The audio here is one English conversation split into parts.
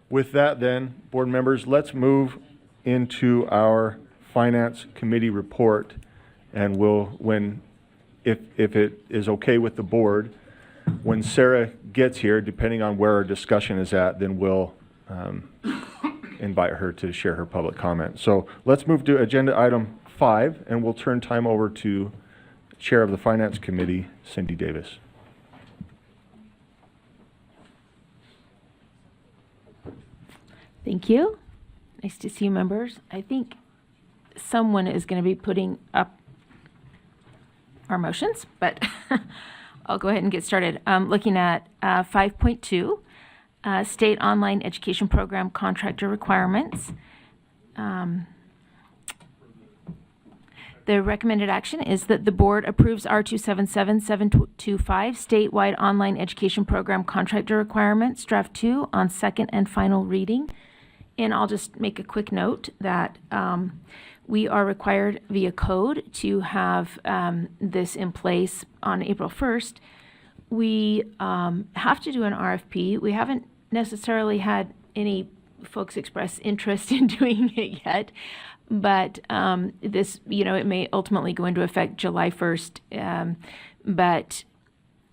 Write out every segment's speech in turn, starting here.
With that then, board members, let's move into our Finance Committee report, and if it is okay with the board, when Sarah gets here, depending on where our discussion is at, then we'll invite her to share her public comment. So let's move to agenda item 5, and we'll turn time over to Chair of the Finance Committee, Cindy Davis. Thank you. Nice to see you, members. I think someone is going to be putting up our motions, but I'll go ahead and get started. Looking at 5.2, State Online Education Program Contractor Requirements. The recommended action is that the board approves R277725 statewide online education program contractor requirements, draft 2, on second and final reading. And I'll just make a quick note that we are required via code to have this in place on April 1st. We have to do an RFP. We haven't necessarily had any folks express interest in doing it yet, but this, it may ultimately go into effect July 1st. But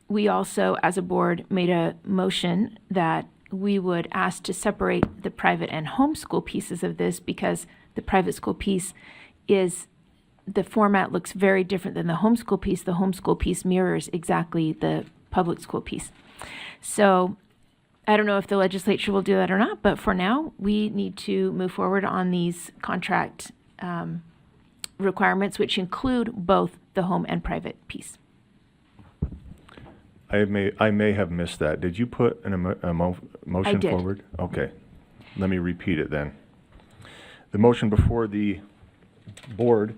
we also, as a board, made a motion that we would ask to separate the private and homeschool pieces of this, because the private school piece the format looks very different than the homeschool piece. The homeschool piece mirrors exactly the public school piece. So I don't know if the legislature will do that or not, but for now, we need to move forward on these contract requirements, which include both the home and private piece. I may have missed that. Did you put a motion forward? Okay. Let me repeat it then. The motion before the board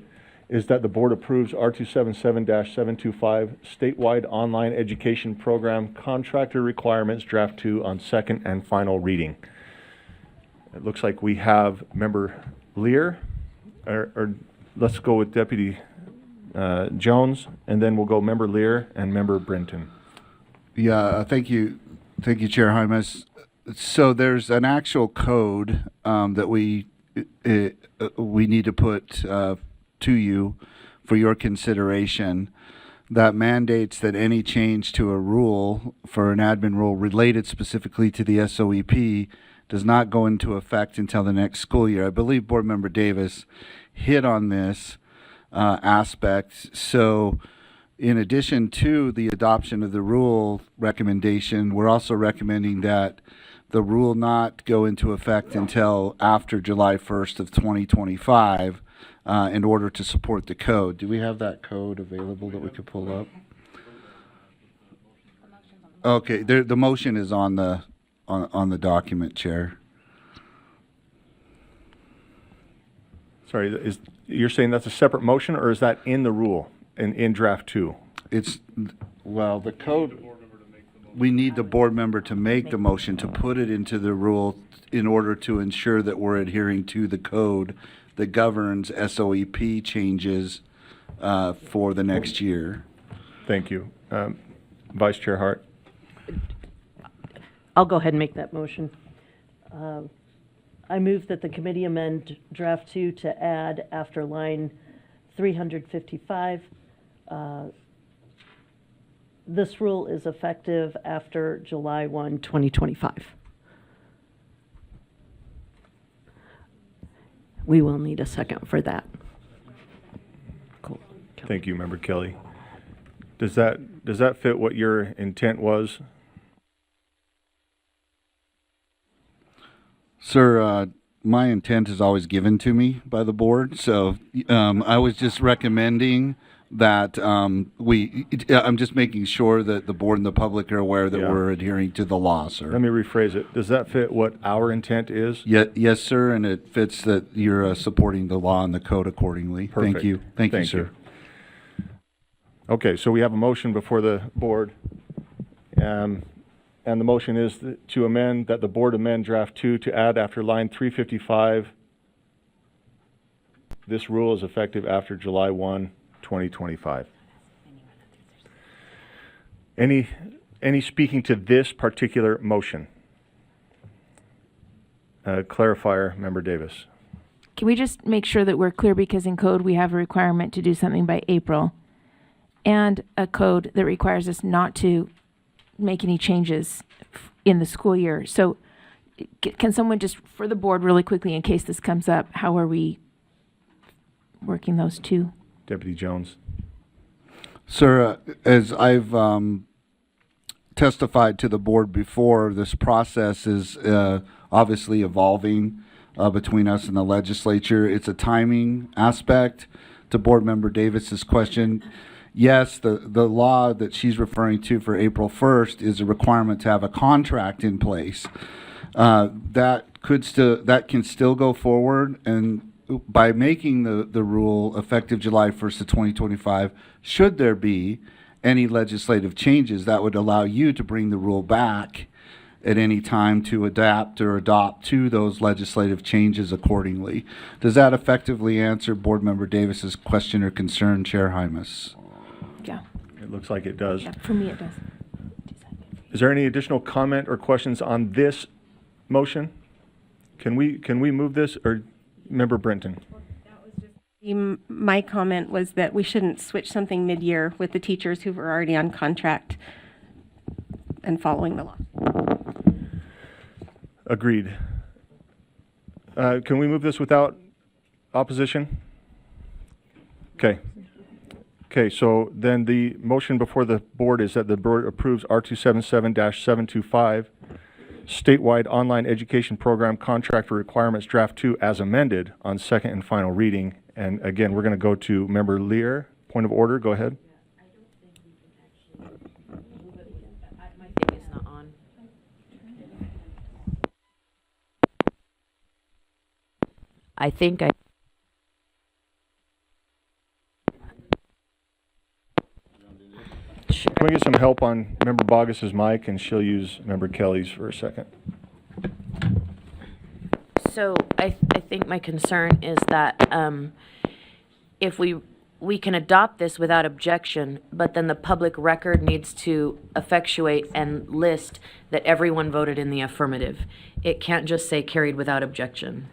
is that the board approves R277-725 statewide online education program contractor requirements, draft 2, on second and final reading. It looks like we have Member Lear, or let's go with Deputy Jones, and then we'll go Member Lear and Member Brinton. Yeah, thank you, Chair Hymas. So there's an actual code that we need to put to you for your consideration that mandates that any change to a rule for an admin rule related specifically to the SOEP does not go into effect until the next school year. I believe Board Member Davis hit on this aspect. So in addition to the adoption of the rule recommendation, we're also recommending that the rule not go into effect until after July 1st of 2025 in order to support the code. Do we have that code available that we could pull up? Okay, the motion is on the document, Chair. Sorry, you're saying that's a separate motion, or is that in the rule, in draft 2? Well, the code, we need the board member to make the motion to put it into the rule in order to ensure that we're adhering to the code that governs SOEP changes for the next year. Thank you. Vice Chair Hart. I'll go ahead and make that motion. I move that the committee amend draft 2 to add after line 355. This rule is effective after July 1, 2025. We will need a second for that. Cool. Thank you, Member Kelly. Does that fit what your intent was? Sir, my intent is always given to me by the board, so I was just recommending that I'm just making sure that the board and the public are aware that we're adhering to the law, sir. Let me rephrase it. Does that fit what our intent is? Yes, sir, and it fits that you're supporting the law and the code accordingly. Perfect. Thank you. Thank you, sir. Okay, so we have a motion before the board. And the motion is to amend, that the board amend draft 2 to add after line 355, this rule is effective after July 1, 2025. Any speaking to this particular motion? clarifier, Member Davis. Can we just make sure that we're clear, because in code we have a requirement to do something by April, and a code that requires us not to make any changes in the school year. So can someone just, for the board really quickly, in case this comes up, how are we working those two? Deputy Jones. Sir, as I've testified to the board before, this process is obviously evolving between us and the legislature. It's a timing aspect to Board Member Davis's question. Yes, the law that she's referring to for April 1st is a requirement to have a contract in place. That can still go forward, and by making the rule effective July 1st of 2025, should there be any legislative changes, that would allow you to bring the rule back at any time to adapt or adopt to those legislative changes accordingly. Does that effectively answer Board Member Davis's question or concern, Chair Hymas? Yeah, It looks like it does. yeah, for me it does. Is there any additional comment or questions on this motion? Can we move this, or Member Brenton? My comment was that we shouldn't switch something mid-year with the teachers who were already on contract and following the law. Agreed. Can we move this without opposition? Okay. Okay, so then the motion before the board is that the board approves R277-725, statewide online education program contract for requirements draft 2 as amended on second and final reading. And again, we're going to go to Member Lear. Point of order, go ahead. My thing is not on. I think I. Can we get some help on Member Bogus's mic, and she'll use Member Kelly's for a second. So I think my concern is that if we can adopt this without objection, but then the public record needs to effectuate and list that everyone voted in the affirmative. It can't just say carried without objection.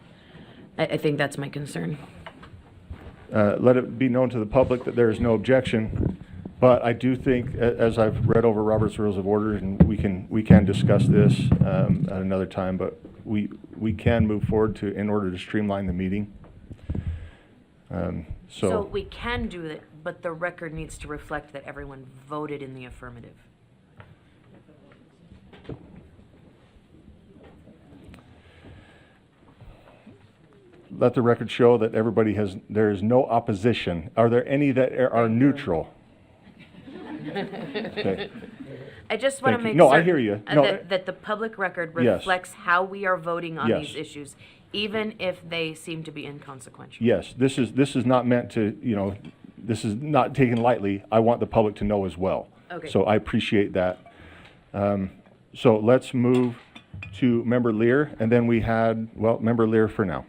I think that's my concern. Let it be known to the public that there is no objection, but I do think, as I've read over Robert's Rules of Order, and we can discuss this at another time, but we can move forward in order to streamline the meeting. So we can do it, but the record needs to reflect that everyone voted in the affirmative. Let the record show that there is no opposition. Are there any that are neutral? Okay. I just want to Thank you. make No, I certain hear you. No, that the public record Yes. reflects how we are voting on Yes. these issues, even if they seem to be inconsequential. Yes, this is not meant to, this is not taken lightly. I want the public to know as well. Okay. So I appreciate that. So let's move to Member Lear, and then we had, Member Lear for now.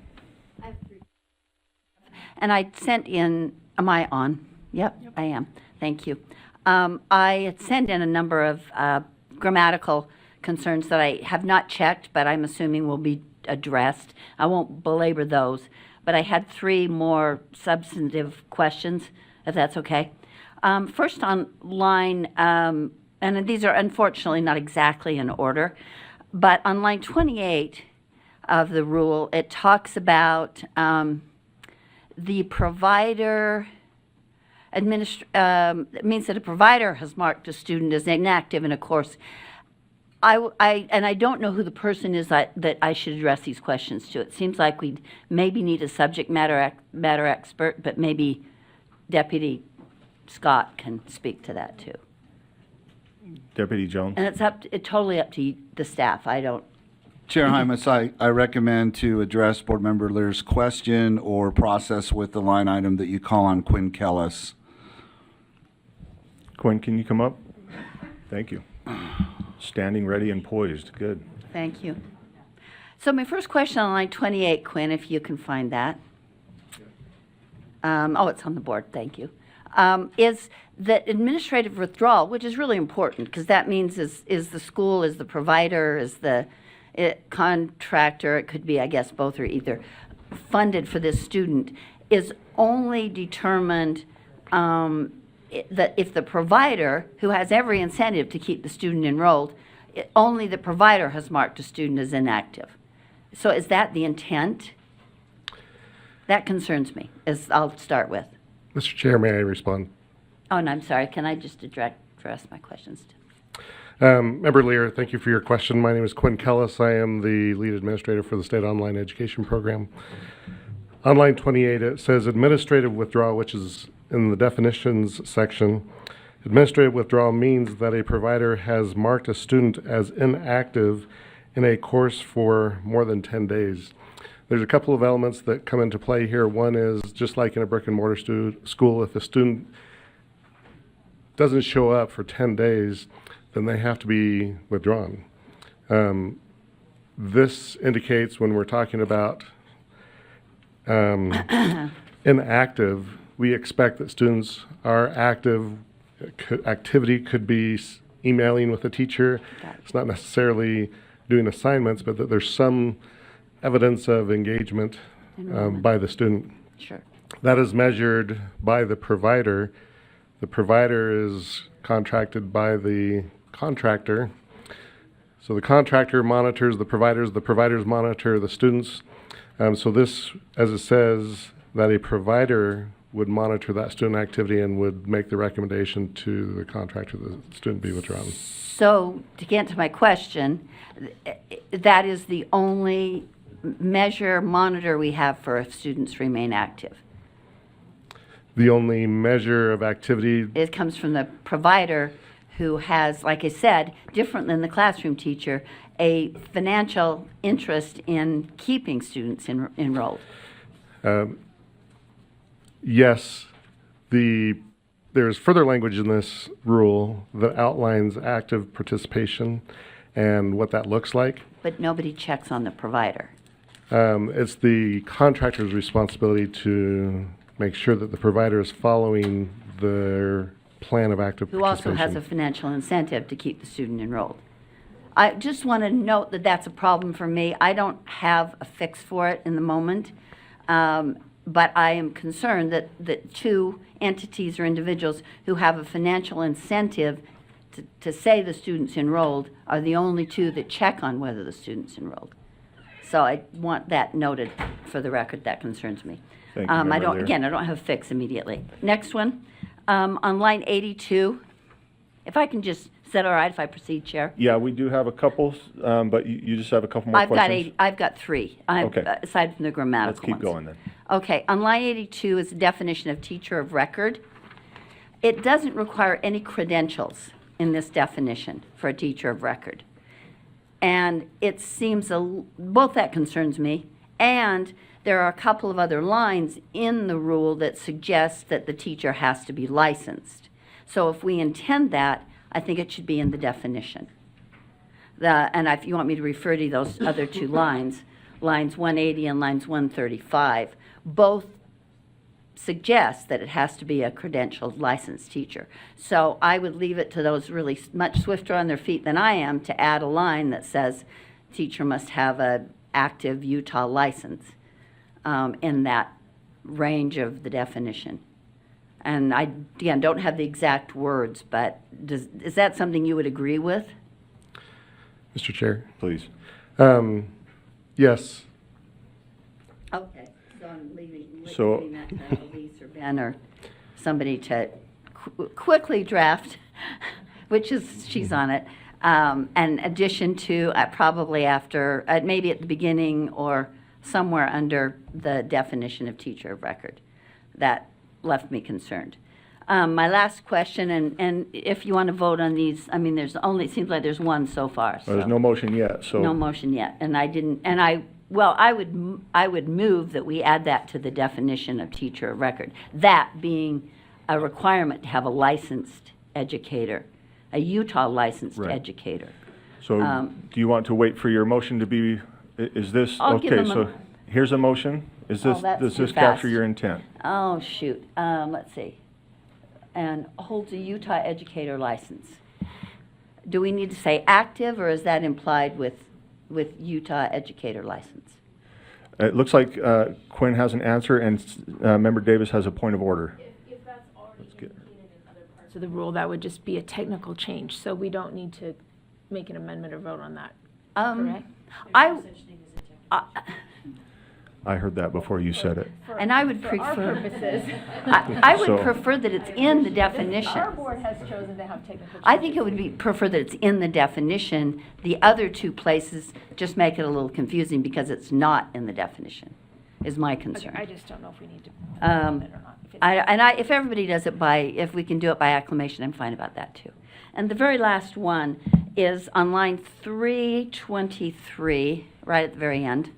And I sent in, am I on? Yep, I am. Thank you. I had sent in a number of grammatical concerns that I have not checked, but I'm assuming will be addressed. I won't belabor those, but I had 3 more substantive questions, if that's okay. First on line, and these are unfortunately not exactly in order, but on line 28 of the rule, it talks about the provider it means that a provider has marked a student as inactive in a course. I don't know who the person is that I should address these questions to. It seems like we maybe need a subject matter expert, but maybe Deputy Scott can speak to that too. Deputy Jones. And it's totally up to the staff. I don't. Chair Hymas, I recommend to address Board Member Lear's question or process with the line item that you call on Quinn Kellis. Quinn, can you come up? Thank you. Standing ready and poised. Good. Thank you. So my first question on line 28, Quinn, if you can find that. It's on the board. Thank you. Is that administrative withdrawal, which is really important because that means is the school, is the provider, is the contractor, it could be, I guess, both or either, funded for this student is only determined that if the provider, who has every incentive to keep the student enrolled, only the provider has marked a student as inactive. So is that the intent? That concerns me, as I'll start with. Mr. Chair, may I respond? Oh, and I'm sorry, can I just address my questions? Member Lear, thank you for your question. My name is Quinn Kellis. I am the lead administrator for the State Online Education Program. On line 28, it says administrative withdrawal, which is in the definitions section. Administrative withdrawal means that a provider has marked a student as inactive in a course for more than 10 days. There's a couple of elements that come into play here. One is, just like in a brick and mortar school, if a student doesn't show up for 10 days, then they have to be withdrawn. This indicates when we're talking about inactive, we expect that students are active. Activity could be emailing with a teacher. It's not necessarily doing assignments, but that there's some evidence of engagement by the student. Sure. That is measured by the provider. The provider is contracted by the contractor. So the contractor monitors the providers monitor the students. So this, as it says, that a provider would monitor that student activity and would make the recommendation to the contractor that the student be withdrawn. So to get to my question, that is the only monitor we have for if students remain active. The only measure of activity, It comes from the provider who has, like I said, different than the classroom teacher, a financial interest in keeping students enrolled. yes, there's further language in this rule that outlines active participation and what that looks like. But nobody checks on the provider. It's the contractor's responsibility to make sure that the provider is following their plan of active Who also participation. has a financial incentive to keep the student enrolled. I just want to note that that's a problem for me. I don't have a fix for it in the moment, but I am concerned that two entities or individuals who have a financial incentive to say the student's enrolled are the only two that check on whether the student's enrolled. So I want that noted for the record. That concerns me. Thank you, I Member don't, Lear. again, I don't have a fix immediately. Next one, on line 82, if I can just, is that all right if I proceed, Chair? Yeah, we do have a couple, but you just have a couple more I've got questions? I've got three, Okay. aside from the Let's grammatical keep ones. going then. Okay, on line 82 is the definition of teacher of record. It doesn't require any credentials in this definition for a teacher of record. And it seems, both that concerns me, and there are a couple of other lines in the rule that suggest that the teacher has to be licensed. So if we intend that, I think it should be in the definition. And if you want me to refer to those other two lines, lines 180 and lines 135, both suggest that it has to be a credentialed licensed teacher. So I would leave it to those really much swifter on their feet than I am to add a line that says teacher must have an active Utah license in that range of the definition. And I, again, don't have the exact words, but is that something you would agree with? Mr. Chair? Please. Yes. Okay, so I'm leaving So- that to Elise or Ben or somebody to quickly draft, which is, she's on it, an addition to, probably after, maybe at the beginning or somewhere under the definition of teacher of record. That left me concerned. My last question, and if you want to vote on these, I mean, there's only, it seems like there's one so far, so. There's no motion yet, so. No motion yet, and I didn't, and I would move that we add that to the definition of teacher of record. That being a requirement to have a licensed educator, a Utah licensed Right. educator. So do you want to wait for your motion to be, is this, I'll give okay, them so here's a motion. Is Oh, this, that's does too this capture fast. your intent? Oh, shoot, let's see. And holds a Utah educator license. Do we need to say active, or is that implied with with Utah educator license. It looks like Quinn has an answer, and Member Davis has a point of order. If that's already Let's get- indicated in other parts of the rule, that would just be a technical change, so we don't need to make an amendment or vote on that, correct? I heard that before you said it. And I would For our prefer, purposes, I would So- prefer that it's in the our definition. board has chosen to have technical changes. I think it would be, prefer that it's in the definition. The other two places just make it a little confusing because it's not in the definition, is my Okay, concern. I just don't know if we need to Um, amend it or not. If it's- If everybody does it by, if we can do it by acclamation, I'm fine about that too. And the very last one is on line 323, right at the very end.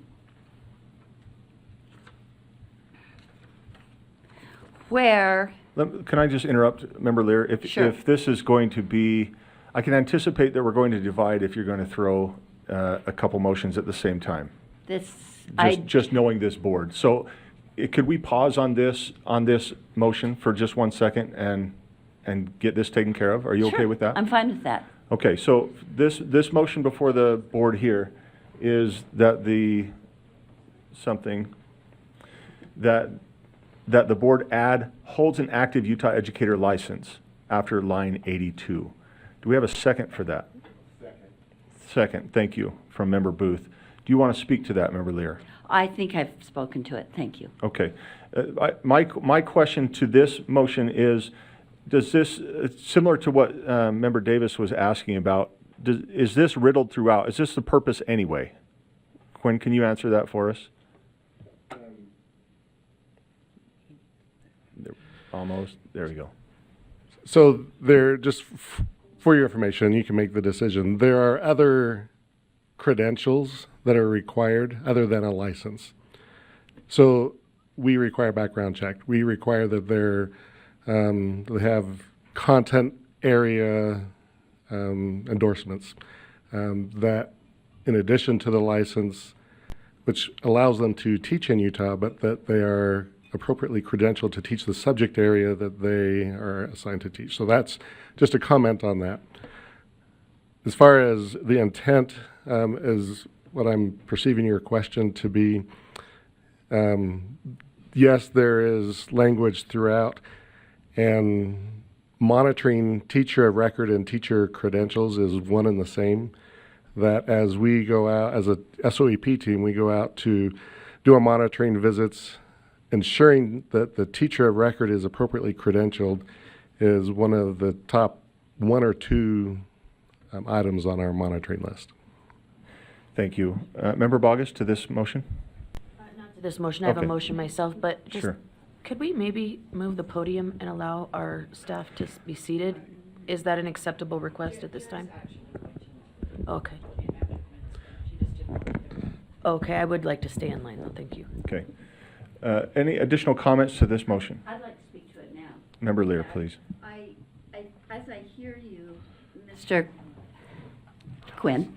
Where, Can I just interrupt, Member Lear? Sure. If this is going to be, I can anticipate that we're going to divide if you're going to throw a couple motions at the same time. this, Just knowing this board. So could we pause on this motion for just 1 second and get this taken care of? Are you okay Sure, with that? I'm fine with that. Okay, so this motion before the board here is that that the board add holds an active Utah educator license after line 82. Do we have a second for that? Second, thank you, from Member Booth. Do you want to speak to that, Member Lear? I think I've spoken to it, thank you. Okay. My question to this motion is, does this, similar to what Member Davis was asking about, is this riddled throughout? Is this the purpose anyway? Quinn, can you answer that for us? Almost. There we go. So there, just for your information, you can make the decision. There are other credentials that are required other than a license. So we require background check. We require that they have content area endorsements that, in addition to the license, which allows them to teach in Utah, but that they are appropriately credentialed to teach the subject area that they are assigned to teach. So that's just a comment on that. As far as the intent is what I'm perceiving your question to be, yes, there is language throughout, and monitoring teacher of record and teacher credentials is one and the same. That as we go out, as a SOEP team, we go out to do our monitoring visits, ensuring that the teacher of record is appropriately credentialed is one of the top 1 or 2 items on our monitoring list. Thank you. Member Bogus, to this motion? Not to this motion, I have a Okay. motion myself, but just, Sure. could we maybe move the podium and allow our staff to be seated? Is that an acceptable request at this time? Okay. Okay, I would like to stay in line though, thank you. Okay. Any additional comments to this motion? I'd like to speak to it now. Member Lear, please. As I hear you, Mr. Quinn,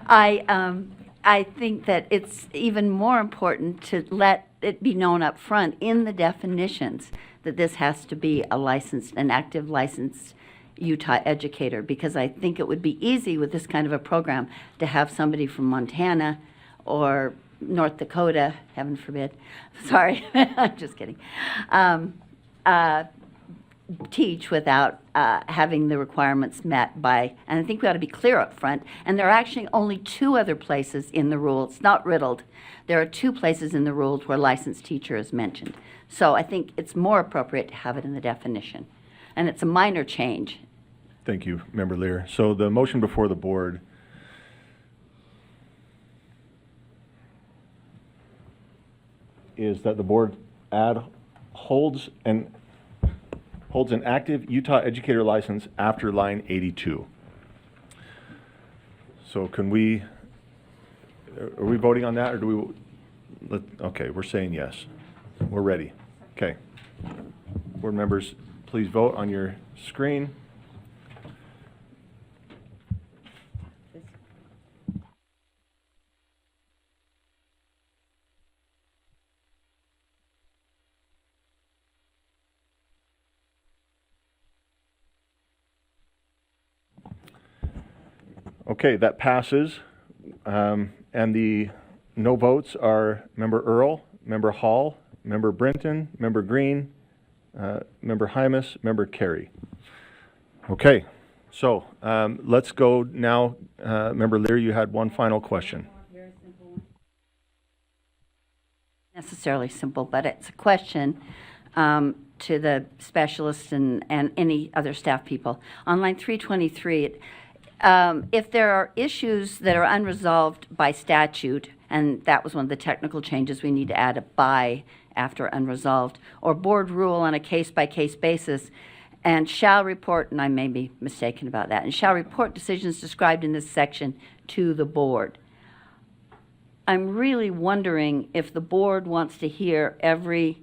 I think that it's even more important to let it be known up front in the definitions that this has to be a licensed, an active licensed Utah educator, because I think it would be easy with this kind of a program to have somebody from Montana or North Dakota, heaven forbid, sorry, I'm just kidding, teach without having the requirements met by, and I think we ought to be clear up front. And there are actually only 2 other places in the rule, it's not riddled. There are 2 places in the rules where licensed teacher is mentioned. So I think it's more appropriate to have it in the definition. And it's a minor change. Thank you, Member Lear. So the motion before the board is that the board holds an active Utah educator license after line 82. So are we voting on that, or do we, okay, we're saying yes. We're ready. Okay. Board members, please vote on your screen. Okay, that passes And the no votes are Member Earl, Member Hall, Member Brinton, Member Green, Member Hymas, Member Carey. Okay, so let's go now. Member Lear, you had one final question. Necessarily simple, but it's a question to the specialists and any other staff people. On line 323, if there are issues that are unresolved by statute, and that was one of the technical changes, we need to add a by after unresolved, or board rule on a case-by-case basis, and shall report, and I may be mistaken about that, and shall report decisions described in this section to the board. I'm really wondering if the board wants to hear every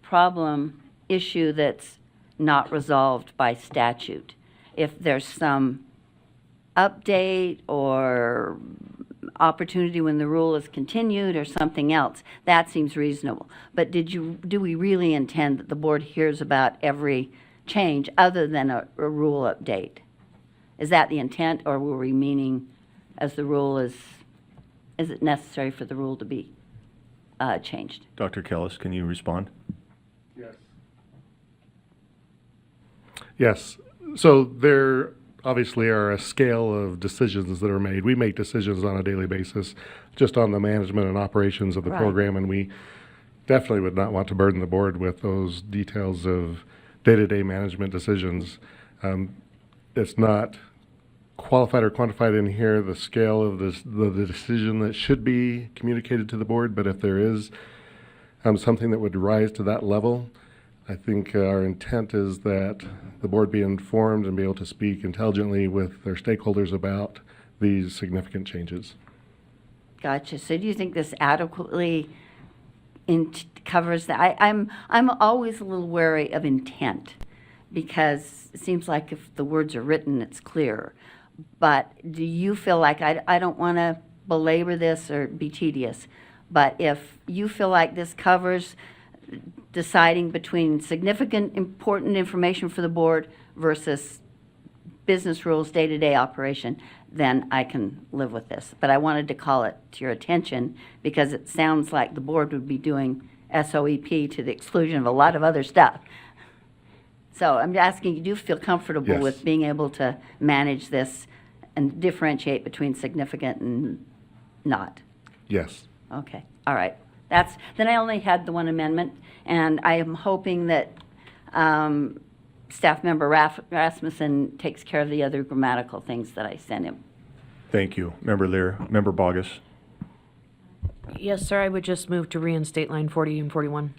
problem issue that's not resolved by statute. If there's some update or opportunity when the rule is continued or something else, that seems reasonable. But do we really intend that the board hears about every change other than a rule update? Is that the intent, or were we meaning as the rule is it necessary for the rule to be changed? Dr. Kellis, can you respond? Yes. So there obviously are a scale of decisions that are made. We make decisions on a daily basis just on the management and operations of the Right. program, and we definitely would not want to burden the board with those details of day-to-day management decisions. It's not qualified or quantified in here, the scale of the decision that should be communicated to the board, but if there is something that would rise to that level, I think our intent is that the board be informed and be able to speak intelligently with their stakeholders about these significant changes. Gotcha. So do you think this adequately covers that? I'm always a little wary of intent, because it seems like if the words are written, it's clearer. But do you feel like, I don't want to belabor this or be tedious, but if you feel like this covers deciding between significant, important information for the board versus business rules, day-to-day operation, then I can live with this. But I wanted to call it to your attention because it sounds like the board would be doing SOEP to the exclusion of a lot of other stuff. So I'm asking, you do feel comfortable Yes. with being able to manage this and differentiate between significant and not? Yes. Okay, all right. Then I only had the one amendment, and I am hoping that Staff Member Rasmussen takes care of the other grammatical things that I sent him. Thank you. Member Lear. Member Bogus. Yes, sir, I would just move to reinstate line 40 and 41.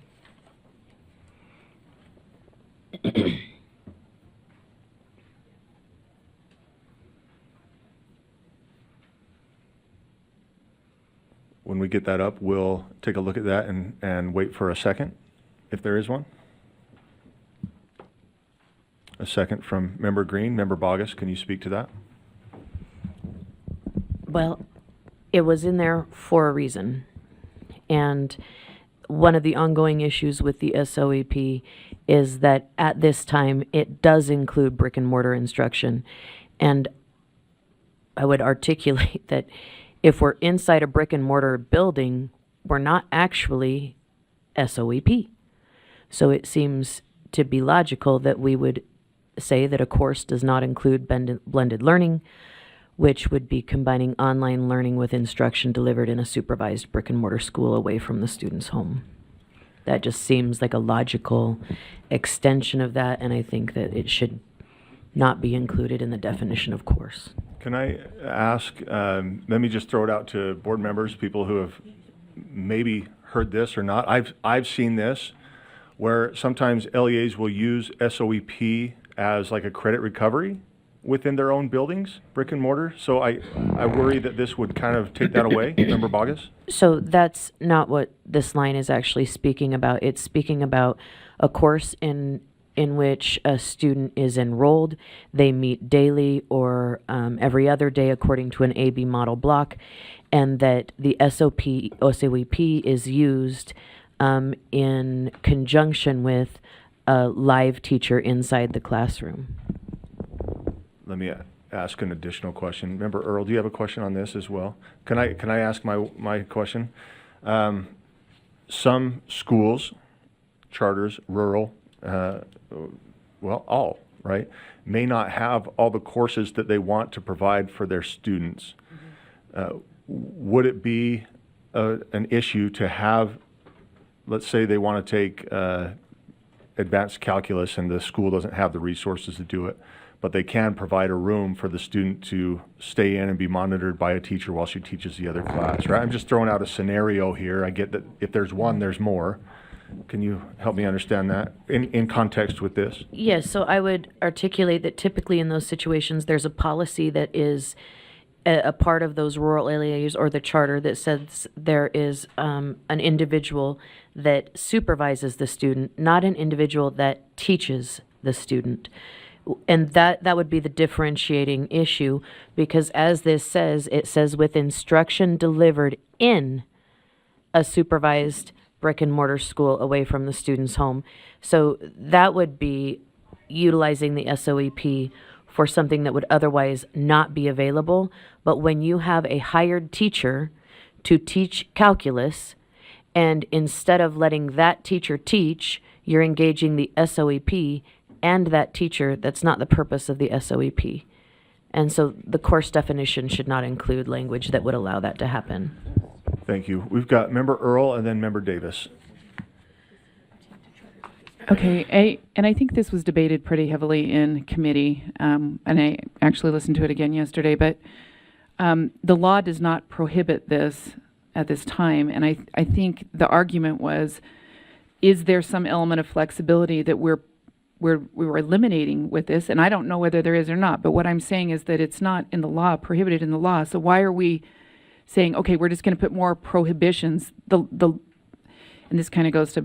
When we get that up, we'll take a look at that and wait for a second, if there is one. A second from Member Green. Member Bogus, can you speak to that? Well, it was in there for a reason. And one of the ongoing issues with the SOEP is that at this time, it does include brick and mortar instruction. And I would articulate that if we're inside a brick and mortar building, we're not actually SOEP. So it seems to be logical that we would say that a course does not include blended learning, which would be combining online learning with instruction delivered in a supervised brick and mortar school away from the student's home. That just seems like a logical extension of that, and I think that it should not be included in the definition of course. Can I ask, let me just throw it out to board members, people who have maybe heard this or not. I've seen this where sometimes LEAs will use SOEP as like a credit recovery within their own buildings, brick and mortar. So I worry that this would kind of take that away. Member Bogus? So that's not what this line is actually speaking about. It's speaking about a course in which a student is enrolled. They meet daily or every other day according to an AB model block, and that the SOEP is used in conjunction with a live teacher inside the classroom. Let me ask an additional question. Member Earl, do you have a question on this as well? Can I ask my question? Some schools, charters, rural, well, all, right, may not have all the courses that they want to provide for their students. Would it be an issue to have, let's say they want to take advanced calculus and the school doesn't have the resources to do it, but they can provide a room for the student to stay in and be monitored by a teacher while she teaches the other class, right? I'm just throwing out a scenario here. I get that if there's one, there's more. Can you help me understand that in context with this? Yes, so I would articulate that typically in those situations, there's a policy that is a part of those rural areas or the charter that says there is an individual that supervises the student, not an individual that teaches the student. And that would be the differentiating issue, because as this says, it says with instruction delivered in a supervised brick and mortar school away from the student's home. So that would be utilizing the SOEP for something that would otherwise not be available. But when you have a hired teacher to teach calculus, and instead of letting that teacher teach, you're engaging the SOEP and that teacher, that's not the purpose of the SOEP. And so the course definition should not include language that would allow that to happen. Thank you. We've got Member Earl and then Member Davis. Okay, and I think this was debated pretty heavily in committee, and I actually listened to it again yesterday, but the law does not prohibit this at this time, and I think the argument was, is there some element of flexibility that we were eliminating with this? And I don't know whether there is or not, but what I'm saying is that it's not in the law, prohibited in the law, so why are we saying, okay, we're just going to put more prohibitions? And this kind of goes to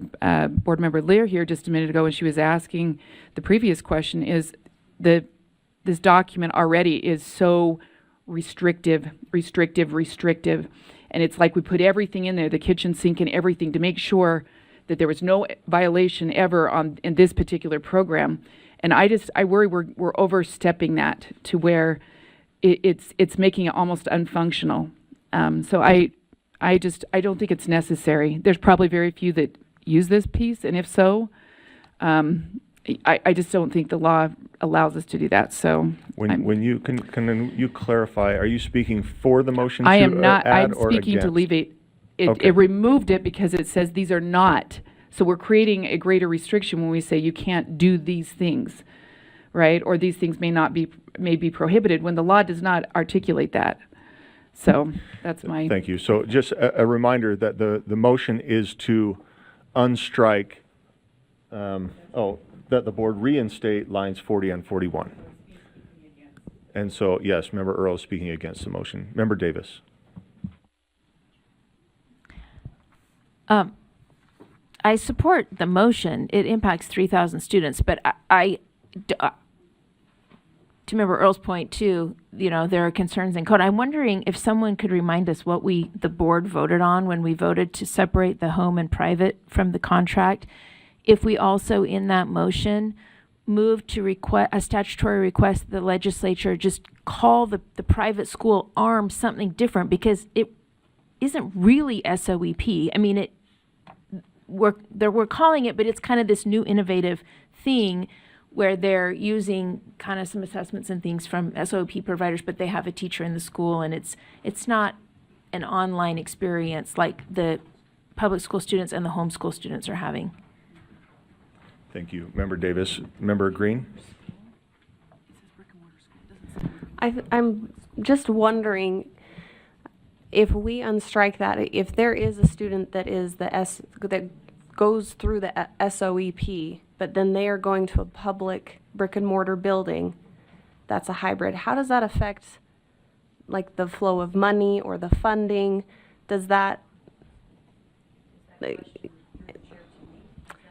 Board Member Lear here just a minute ago when she was asking the previous question, is this document already is so restrictive, and it's like we put everything in there, the kitchen sink and everything, to make sure that there was no violation ever in this particular program. And I worry we're overstepping that to where it's making it almost unfunctional. So I don't think it's necessary. There's probably very few that use this piece, and if so, I just don't think the law allows us to do that. So When you can you clarify? Are you speaking for the motion I to am not. add I'm or speaking to against? leave it. Okay. It removed it because it says these are not. So we're creating a greater restriction when we say you can't do these things, right? Or these things may be prohibited when the law does not articulate that. So that's my. Thank you. So just a reminder that the motion is to unstrike, that the board reinstate lines 40 and 41. And so, yes, Member Earl is speaking against the motion. Member Davis. I support the motion. It impacts 3,000 students, but to Member Earl's point too, there are concerns in code. I'm wondering if someone could remind us what the board voted on when we voted to separate the home and private from the contract. If we also in that motion moved to request a statutory request that the legislature just call the private school arm something different, because it isn't really SOEP. I mean, we're calling it, but it's kind of this new innovative thing where they're using kind of some assessments and things from SOP providers, but they have a teacher in the school, and it's not an online experience like the public school students and the homeschool students are having. Thank you. Member Davis. Member Green. I'm just wondering if we unstrike that, if there is a student that is that goes through the SOEP, but then they are going to a public brick and mortar building that's a hybrid, how does that affect like the flow of money or the funding? Does that,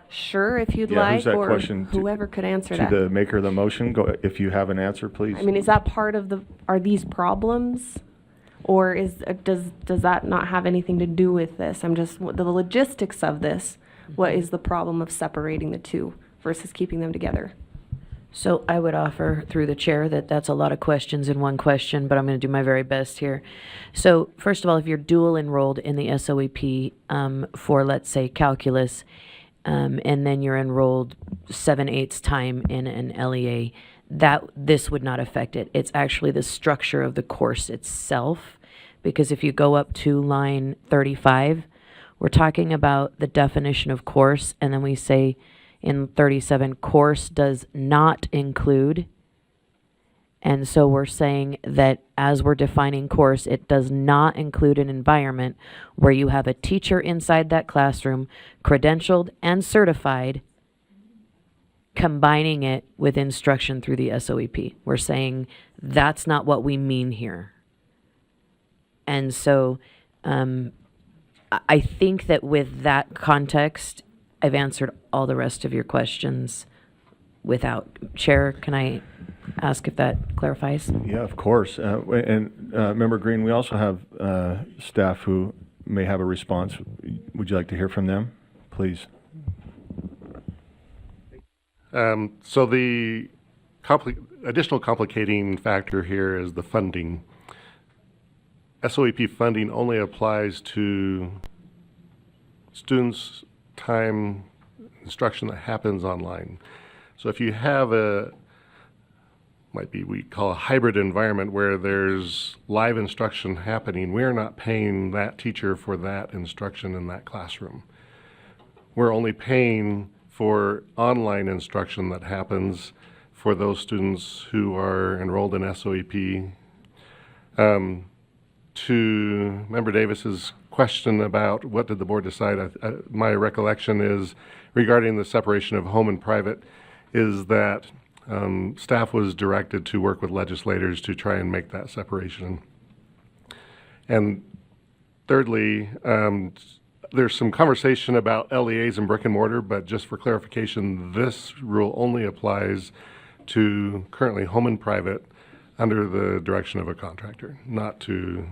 sure, if you'd Yeah, like, who's that or question to- whoever could answer To that. the maker of the motion, go if you have an answer, please. I mean, is that part of are these problems? Or does that not have anything to do with this? I'm just, the logistics of this, what is the problem of separating the two versus keeping them together? So I would offer through the chair that that's a lot of questions in one question, but I'm going to do my very best here. So first of all, if you're dual enrolled in the SOEP for, let's say, calculus, and then you're enrolled 7/8 time in an LEA, this would not affect it. It's actually the structure of the course itself, because if you go up to line 35, we're talking about the definition of course, and then we say in 37, course does not include. And so we're saying that as we're defining course, it does not include an environment where you have a teacher inside that classroom, credentialed and certified, combining it with instruction through the SOEP. We're saying that's not what we mean here. And so I think that with that context, I've answered all the rest of your questions without. Chair, can I ask if that clarifies? Yeah, of course. And Member Green, we also have staff who may have a response. Would you like to hear from them? Please. So the additional complicating factor here is the funding. SOEP funding only applies to students' time instruction that happens online. So if you have we call a hybrid environment where there's live instruction happening, we're not paying that teacher for that instruction in that classroom. We're only paying for online instruction that happens for those students who are enrolled in SOEP. To Member Davis's question about what did the board decide, my recollection is regarding the separation of home and private is that staff was directed to work with legislators to try and make that separation. And thirdly, there's some conversation about LEAs and brick and mortar, but just for clarification, this rule only applies to currently home and private under the direction of a contractor, not to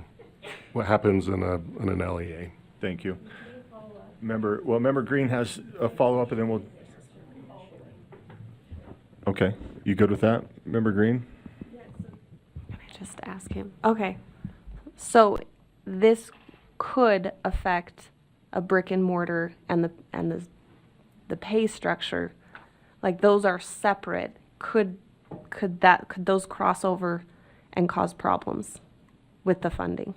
what happens in an LEA. Thank you. Member Green has a follow-up, and then we'll... Okay, you good with that, Member Green? Let me just ask him. Okay. So this could affect a brick and mortar and the pay structure. Like those are separate. Could those cross over and cause problems with the funding?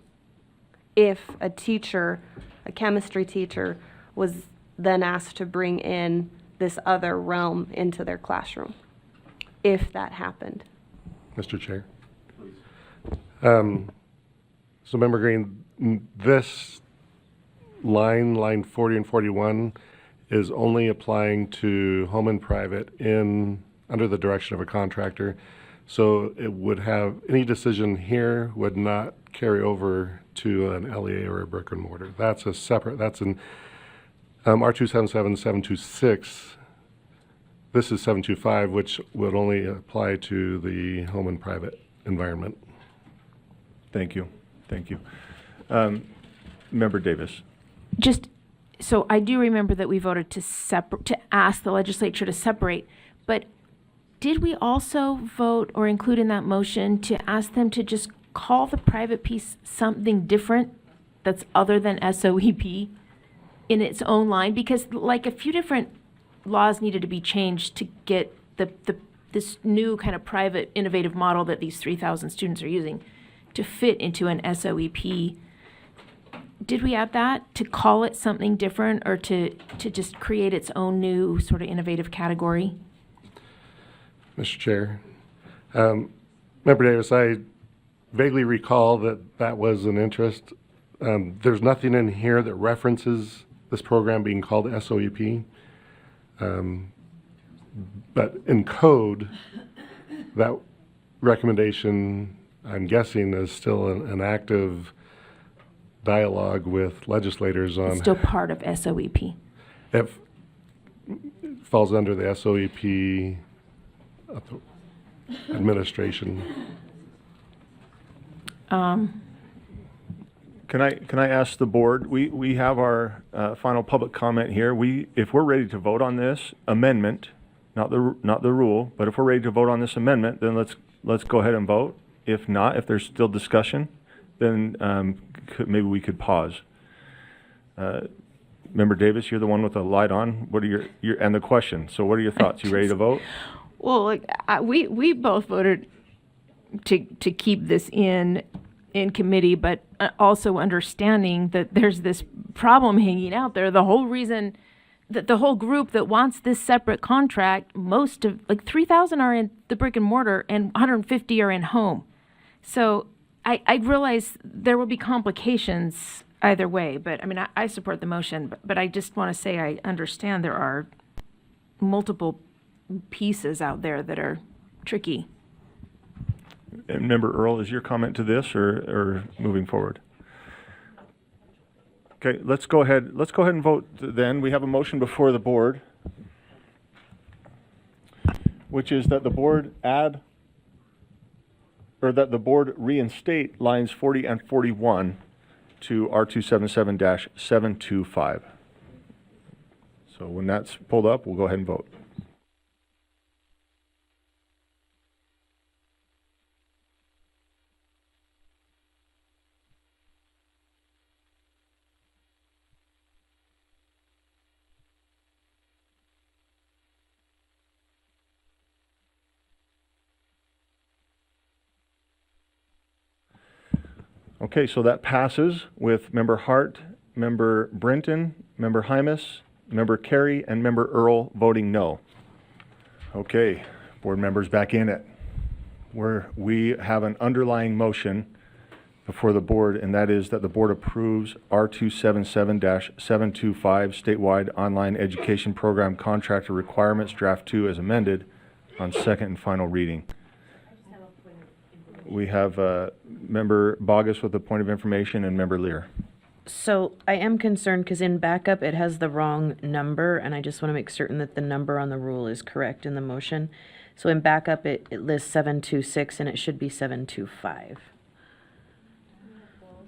If a teacher, a chemistry teacher, was then asked to bring in this other realm into their classroom, if that happened. Mr. Chair. So Member Green, this line 40 and 41 is only applying to home and private under the direction of a contractor. So it would have, any decision here would not carry over to an LEA or a brick and mortar. That's a separate, that's in R277, 726. This is 725, which would only apply to the home and private environment. Thank you. Thank you. Member Davis. Just, so I do remember that we voted to ask the legislature to separate, but did we also vote or include in that motion to ask them to just call the private piece something different that's other than SOEP in its own line? Because like a few different laws needed to be changed to get this new kind of private innovative model that these 3,000 students are using to fit into an SOEP. Did we add that to call it something different or to just create its own new sort of innovative category? Mr. Chair. Member Davis, I vaguely recall that was an interest. There's nothing in here that references this program being called SOEP. But in code, that recommendation, I'm guessing, is still an active dialogue with legislators on. It's still part of SOEP. It falls under the SOEP administration. Can I ask the board, we have our final public comment here. If we're ready to vote on this amendment, not the rule, but if we're ready to vote on this amendment, then let's go ahead and vote. If not, if there's still discussion, then maybe we could pause. Member Davis, you're the one with the light on. What are your and the question? So what are your thoughts? You ready to vote? Well, like, we both voted to keep this in committee, but also understanding that there's this problem hanging out there. The whole reason that the whole group that wants this separate contract, most of, like 3,000 are in the brick and mortar and 150 are in home. So I realize there will be complications either way, but I mean, I support the motion, but I just want to say I understand there are multiple pieces out there that are tricky. And Member Earl, is your comment to this or moving forward? Okay, let's go ahead and vote then. We have a motion before the board, which is that the board that the board reinstate lines 40 and 41 to R277-725. So when that's pulled up, we'll go ahead and vote. Okay, so that passes with Member Hart, Member Brinton, Member Hymas, Member Carey, and Member Earl voting no. Okay, board members back in it. We have an underlying motion before the board, and that is that the board approves R277-725 statewide online education program contractor requirements draft 2 as amended on second and final reading. We have Member Bogus with a point of information and Member Lear. So I am concerned because in backup, it has the wrong number, and I just want to make certain that the number on the rule is correct in the motion. So in backup, it lists 726, and it should be 725.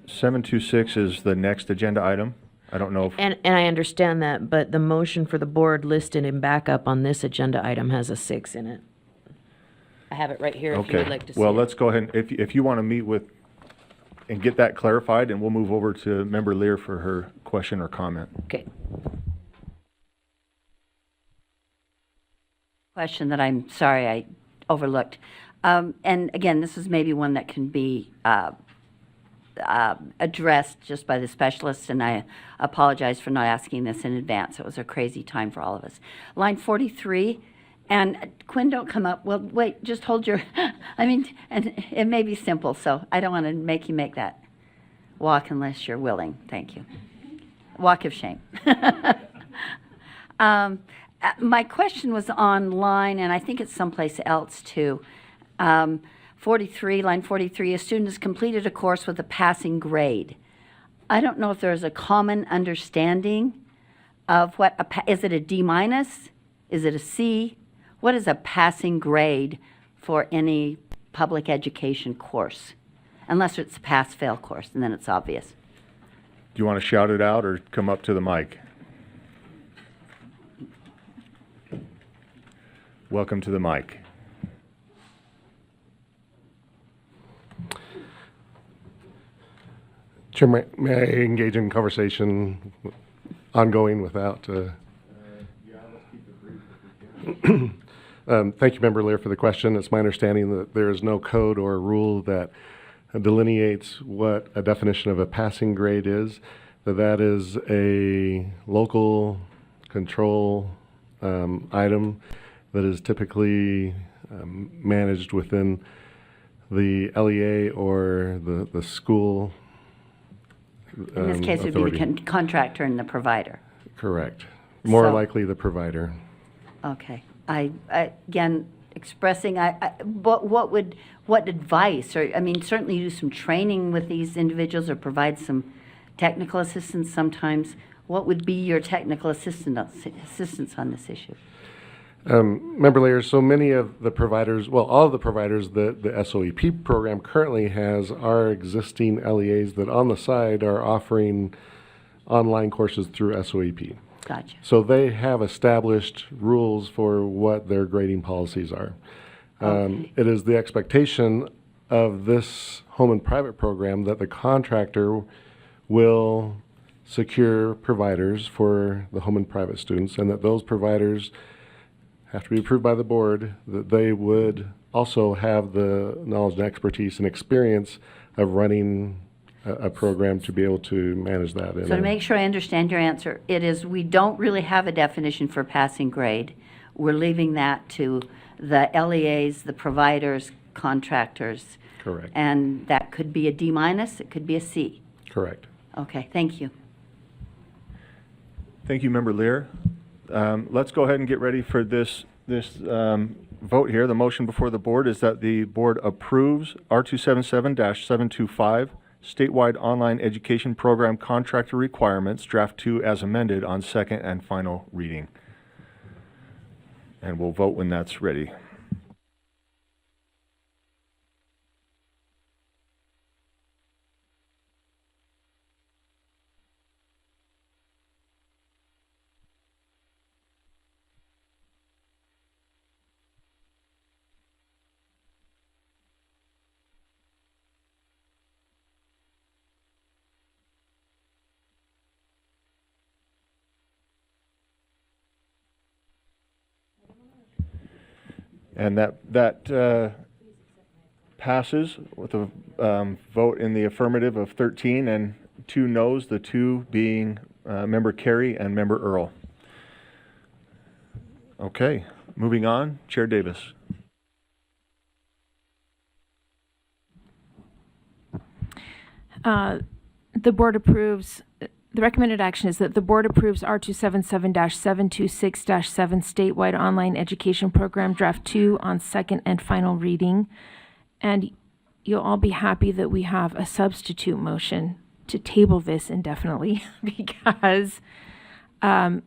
726 is the next agenda item. I don't know if, And I understand that, but the motion for the board listed in backup on this agenda item has a 6 in it. I have it right here if you would okay. like to see Well, it. let's go ahead, if you want to meet with, and get that clarified, and we'll move over to Member Lear for her question or comment. Okay. Question that I'm sorry I overlooked. And again, this is maybe one that can be addressed just by the specialists, and I apologize for not asking this in advance. It was a crazy time for all of us. Line 43, and Quinn, don't come up. Well, wait, just hold your, I mean, and it may be simple, so I don't want to make you make that walk unless you're willing. Thank you. Walk of shame. My question was online, and I think it's someplace else too. 43, line 43, a student has completed a course with a passing grade. I don't know if there's a common understanding of what, is it a D minus? Is it a C? What is a passing grade for any public education course? Unless it's a pass-fail course, and then it's obvious. Do you want to shout it out or come up to the mic? Welcome to the mic. Chair, may I engage in conversation ongoing without? Thank you, Member Lear, for the question. It's my understanding that there is no code or rule that delineates what a definition of a passing grade is, that is a local control item that is typically managed within the LEA or the school. In this case, it would be the contractor and the provider. Correct. More So- likely the provider. Okay. I again, expressing, what advice, or, I mean, certainly you do some training with these individuals or provide some technical assistance sometimes. What would be your technical assistance on this issue? Member Lear, so many of the providers, well, all of the providers that the SOEP program currently has are existing LEAs that on the side are offering online courses through SOEP. Gotcha. So they have established rules for what their grading policies are. It is the expectation of this home and private program that the contractor will secure providers for the home and private students, and that those providers have to be approved by the board, that they would also have the knowledge and expertise and experience of running a program to be able to manage that. So to make sure I understand your answer, it is, we don't really have a definition for passing grade. We're leaving that to the LEAs, the providers, contractors. Correct. And that could be a D minus, it could be a C. Correct. Okay, thank you. Thank you, Member Lear. Let's go ahead and get ready for this vote here. The motion before the board is that the board approves R277-725 statewide online education program contractor requirements, draft 2 as amended, on second and final reading. And we'll vote when that's ready. And that passes with a vote in the affirmative of 13 and 2 noes, the 2 being Member Carey and Member Earl. Okay, moving on, Chair Davis. The board approves, the recommended action is that the board approves R277-726-7 statewide online education program draft 2 on second and final reading. And you'll all be happy that we have a substitute motion to table this indefinitely because the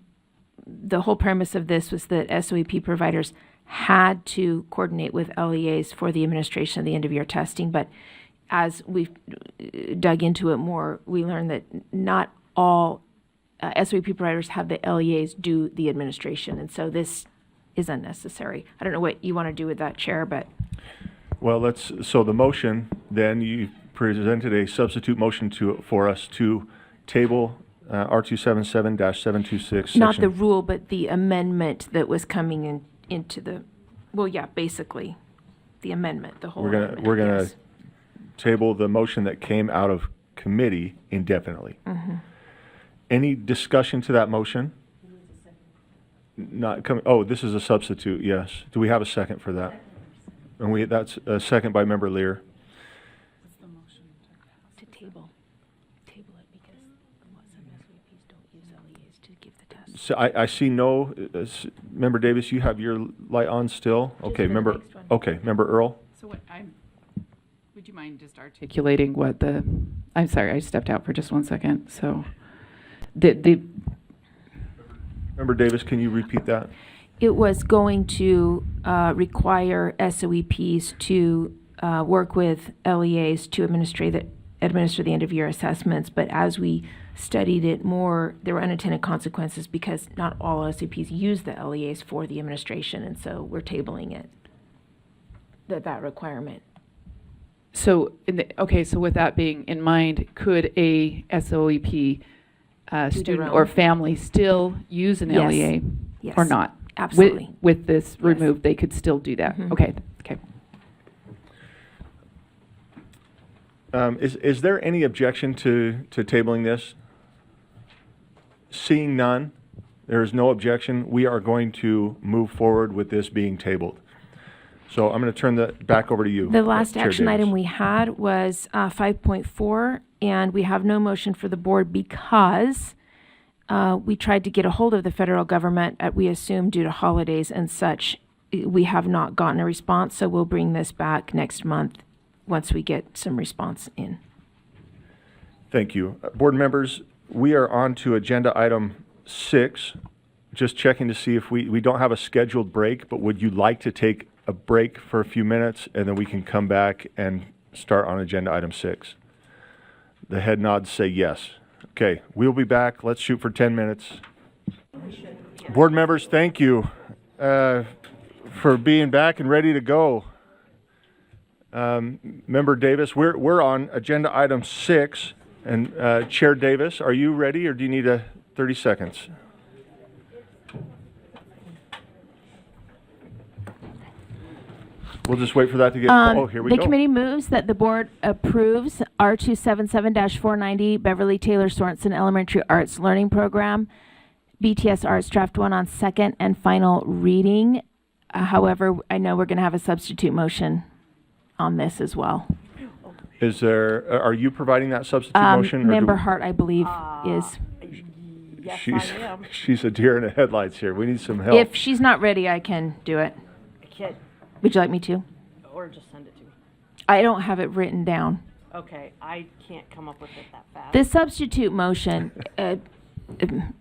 whole premise of this was that SOEP providers had to coordinate with LEAs for the administration of the end-of-year testing. But as we've dug into it more, we learned that not all SOEP providers have the LEAs do the administration, and so this is unnecessary. I don't know what you want to do with that, Chair, but... Well, so the motion, then you presented a substitute motion for us to table R277-726. Not section- the rule, but the amendment that was coming into the, well, yeah, basically, the amendment, the whole amendment. We're gonna yes. table the motion that came out of committee indefinitely. Any discussion to that motion? Not coming, oh, this is a substitute, yes. Do we have a second for that? And that's a second by Member Lear. To table it because some SOEPs don't use LEAs to give the test. So I see no, Member Davis, you have your light on still? Okay, for the Member, next one. okay, Member Earl? So would you mind just articulating what I'm sorry, I stepped out for just 1 second, so the Member Davis, can you repeat that? It was going to require SOEPs to work with LEAs to administer the end-of-year assessments, but as we studied it more, there were unintended consequences because not all SOEPs use the LEAs for the administration, and so we're tabling it, that requirement. So, so with that being in mind, could a SOEP student or own. family still use an Yes. LEA Yes. or not? Absolutely. With this removed, they could still do that? Mhm. Okay. Is there any objection to tabling this? Seeing none, there is no objection. We are going to move forward with this being tabled. So I'm going to turn that back over to you. The last Chair action Davis. item we had was 5.4, and we have no motion for the board because we tried to get a hold of the federal government, we assume due to holidays and such. We have not gotten a response, so we'll bring this back next month once we get some response in. Thank you. Board members, we are on to agenda item 6. Just checking to see if we don't have a scheduled break, but would you like to take a break for a few minutes and then we can come back and start on agenda item 6? The head nods say yes. Okay, we'll be back. Let's shoot for 10 minutes. Board members, thank you for being back and ready to go. Member Davis, we're on agenda item 6, and Chair Davis, are you ready, or do you need 30 seconds? We'll just wait for that to get, oh, here we The go. committee moves that the board approves R277-490 Beverly Taylor Sorensen Elementary Arts Learning Program, BTS Arts Draft 1 on second and final reading. However, I know we're going to have a substitute motion on this as well. Is there, are you providing that substitute motion? or do- Member Hart, I believe, is. Yes, She's, I am. she's a deer in the headlights here. We need some help. If she's not ready, I can do it. Would you like me to? Or just send it to me. I don't have it written down. Okay, I can't come up with it that fast. The substitute motion,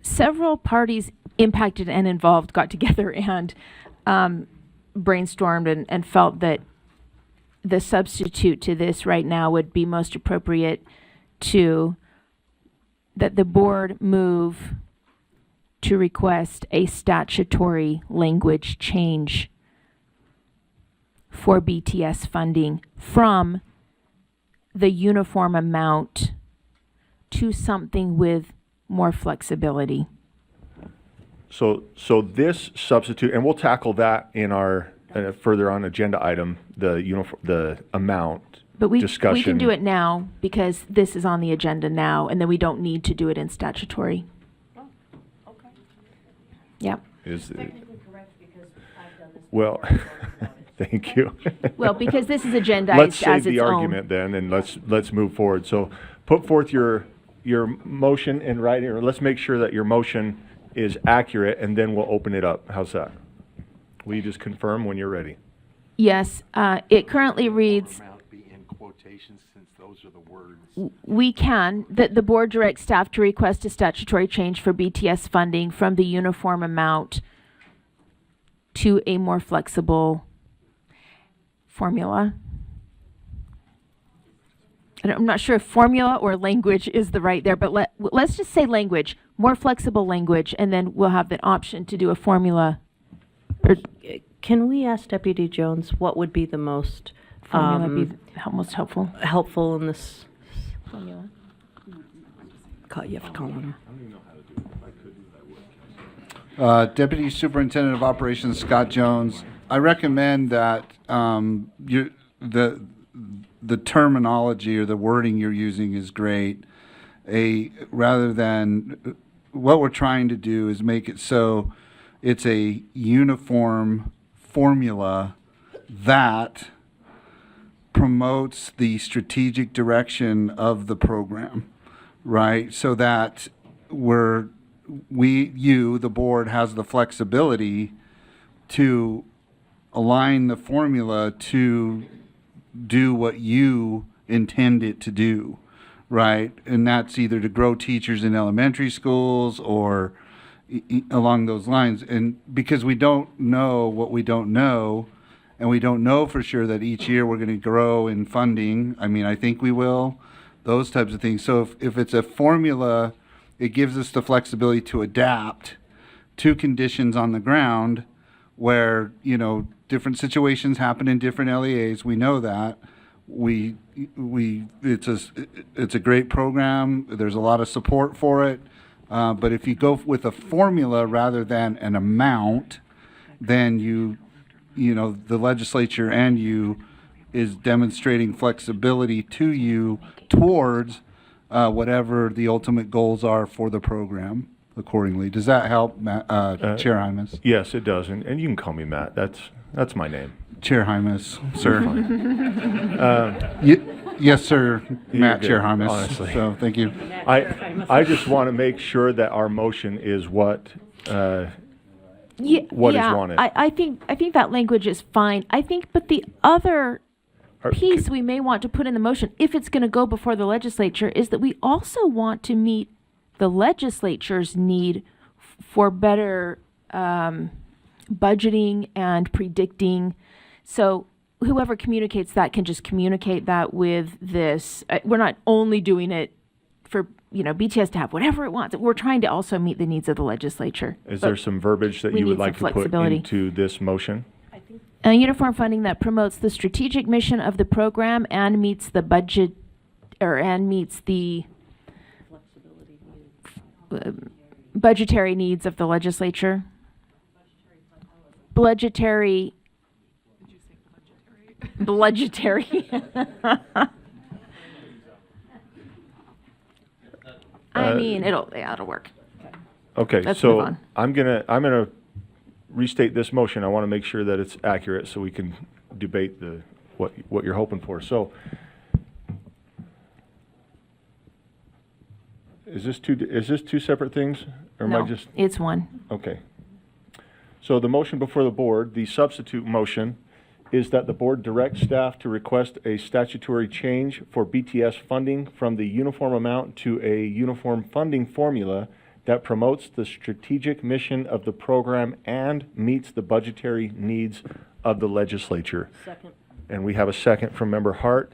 several parties impacted and involved got together and brainstormed and felt that the substitute to this right now would be most appropriate to that the board move to request a statutory language change for BTS funding from the uniform amount to something with more flexibility. So this substitute, and we'll tackle that in our further on agenda item, the amount But we discussion. can do it now because this is on the agenda now, and then we don't need to do it in statutory. Oh, okay. Yep. Is Technically correct because I've done this. well, before and talked about it. thank you. Well, because this is agendized Let's as save its the own. argument then, and let's move forward. So put forth your motion in writing, or let's make sure that your motion is accurate, and then we'll open it up. How's that? Will you just confirm when you're ready? Yes, it currently reads, Amount be in quotations since those are the words. we can, that the board directs staff to request a statutory change for BTS funding from the uniform amount to a more flexible formula. I'm not sure if formula or language is the right there, but let's just say language, more flexible language, and then we'll have the option to do a formula. Or Can we ask Deputy Jones what would be the most formula be most helpful. helpful in this? Formula. You have to call him. Deputy Superintendent of Operations Scott Jones, I recommend that the terminology or the wording you're using is great. Rather than what we're trying to do is make it so it's a uniform formula that promotes the strategic direction of the program, right? So that the board, has the flexibility to align the formula to do what you intend it to do, right? And that's either to grow teachers in elementary schools or along those lines. And because we don't know what we don't know, and we don't know for sure that each year we're going to grow in funding. I mean, I think we will, those types of things. So if it's a formula, it gives us the flexibility to adapt to conditions on the ground where, different situations happen in different LEAs. We know that. It's a great program. There's a lot of support for it. But if you go with a formula rather than an amount, then the legislature and you is demonstrating flexibility to you towards whatever the ultimate goals are for the program accordingly. Does that help, Chair Hymas? Yes, it does, and you can call me Matt. That's my name. Chair Hymas, sir. Fine. Yes, sir, Matt, good, Chair Hymas. honestly. So, thank you. I just want to make sure that our motion is what what is wanted. I think that language is fine. But the other piece we may want to put in the motion, if it's going to go before the legislature, is that we also want to meet the legislature's need for better budgeting and predicting. So whoever communicates that can just communicate that with this. We're not only doing it for BTS to have whatever it wants. We're trying to also meet the needs of the legislature. Is But there some verbiage that we you would need some like to put flexibility. into this motion? Uniform funding that promotes the strategic mission of the program and meets the budget, and meets the budgetary needs of the legislature. Budgetary. Budgetary. I mean, it'll work. Okay, Let's move so on. I'm gonna restate this motion. I want to make sure that it's accurate so we can debate what you're hoping for. So is this two separate things? Or am I No, just, it's one. okay. So the motion before the board, the substitute motion, is that the board direct staff to request a statutory change for BTS funding from the uniform amount to a uniform funding formula that promotes the strategic mission of the program and meets the budgetary needs of the legislature. Second. And we have a second from Member Hart.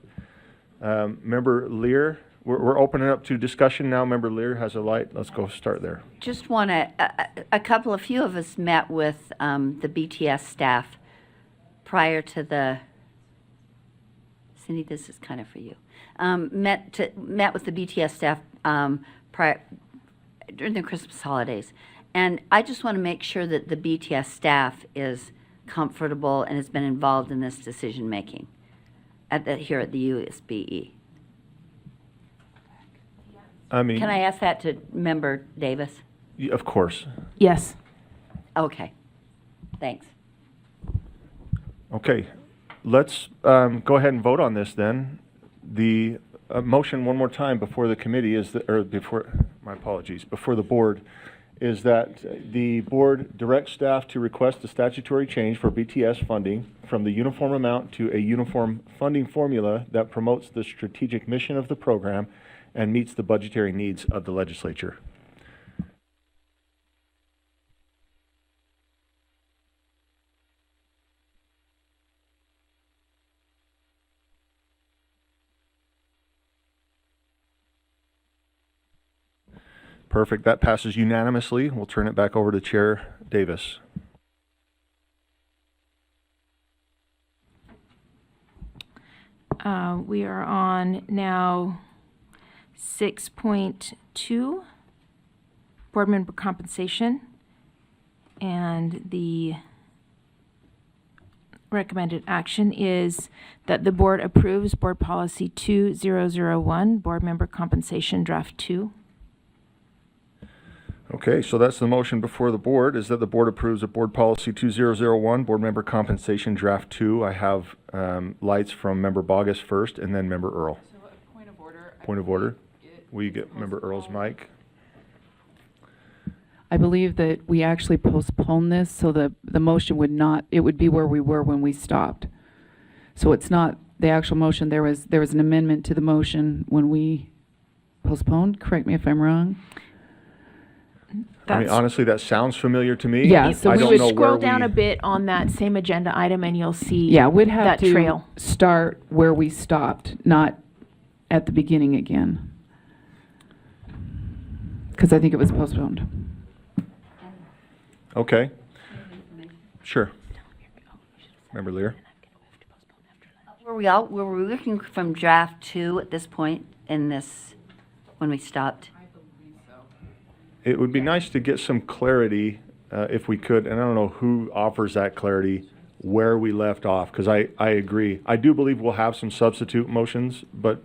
Member Lear, we're opening up to discussion now. Member Lear has a light. Let's go start there. Just want to, a few of us met with the BTS staff prior to the, Cindy, this is kind of for you. Met with the BTS staff prior, during the Christmas holidays. And I just want to make sure that the BTS staff is comfortable and has been involved in this decision-making here at the USBE. I mean, Can I ask that to Member Davis? of course. Yes. Okay, thanks. Okay, let's go ahead and vote on this then. The motion one more time before the committee is, before the board, is that the board directs staff to request a statutory change for BTS funding from the uniform amount to a uniform funding formula that promotes the strategic mission of the program and meets the budgetary needs of the legislature. Perfect. That passes unanimously. We'll turn it back over to Chair Davis. We are on now 6.2, board member compensation. And the recommended action is that the board approves Board Policy 2001, board member compensation draft 2. Okay, so that's the motion before the board, is that the board approves of Board Policy 2001, Board Member Compensation Draft 2. I have lights from Member Bogus first, and then Member Earl. So a point of order. Point of order. Will you get Member Earl's mic? I believe that we actually postponed this, so the motion would not, it would be where we were when we stopped. So it's not the actual motion, there was an amendment to the motion when we postponed, correct me if I'm wrong. I mean, honestly, that sounds familiar to me. Yeah, so I we don't would know Scroll where down we- a bit on that same agenda item and you'll see Yeah, we'd have that to trail. start where we stopped, not at the beginning again. Because I think it was postponed. Okay. Sure. Member Lear? Were we looking from draft 2 at this point in this, when we stopped? It would be nice to get some clarity, if we could, and I don't know who offers that clarity, where we left off, because I agree. I do believe we'll have some substitute motions, but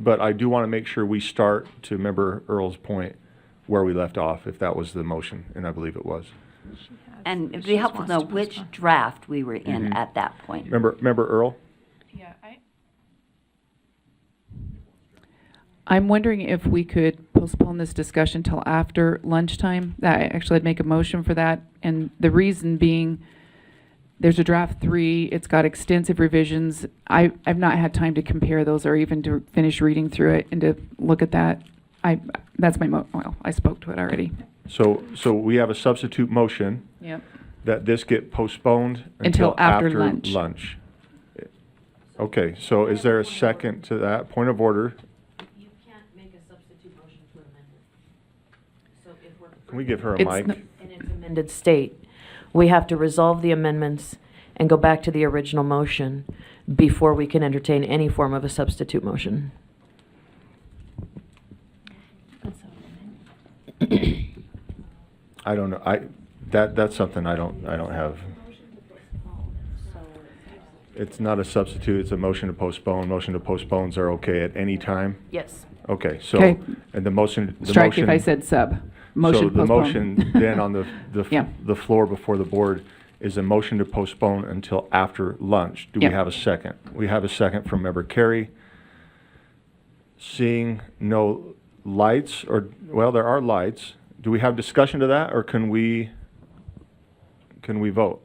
I do want to make sure we start, to Member Earl's point, where we left off, if that was the motion, and I believe it was. And it'd be helpful to know which draft we were in at that point. Member Earl? Yeah, I'm wondering if we could postpone this discussion till after lunchtime. I'd make a motion for that, and the reason being, there's a draft 3, it's got extensive revisions. I've not had time to compare those or even to finish reading through it and to look at that. That's my well, I spoke to it already. So we have a substitute motion Yep. that this get postponed Until until after after lunch. lunch. Okay, so is there a second to that? Point of order? Can we give her a It's mic? n- In its amended state, we have to resolve the amendments and go back to the original motion before we can entertain any form of a substitute motion. I don't know, that's something I don't have. It's not a substitute, it's a motion to postpone. Motion to postpones are okay at any time? Yes. Okay, so, Okay. and the motion. Strike if I said sub. Motion So the postpone. motion then on Yeah. the floor before the board is a motion to postpone until after lunch. Do we Yep. have a second? We have a second from Member Carey. Seeing no lights, or, well, there are lights. Do we have discussion to that, or can we vote?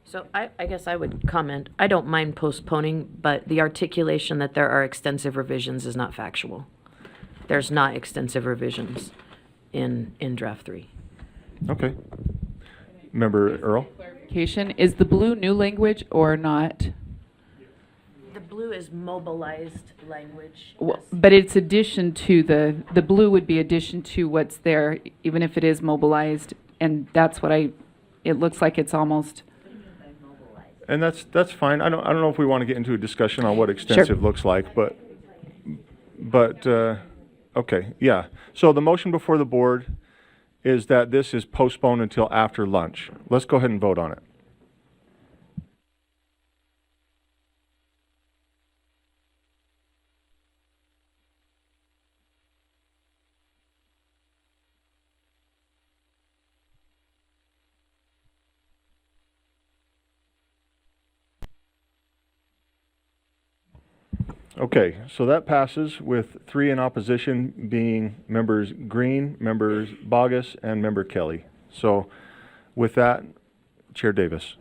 So I guess I would comment, I don't mind postponing, but the articulation that there are extensive revisions is not factual. There's not extensive revisions in draft 3. Okay. Member Earl? Clarification, is the blue new language or not? The blue is mobilized language. But it's addition to the blue would be addition to what's there, even if it is mobilized, and that's what it looks like it's almost, And that's fine. I don't know if we want to get into a discussion on what extensive looks like, but, okay, yeah. So the motion before the board is that this is postponed until after lunch. Let's go ahead and vote on it. Okay, so that passes with 3 in opposition being members Green, members Bogus, and member Kelly. So with that, Chair Davis.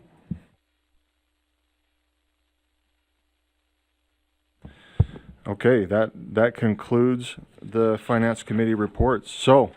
Okay, that concludes the Finance Committee reports. So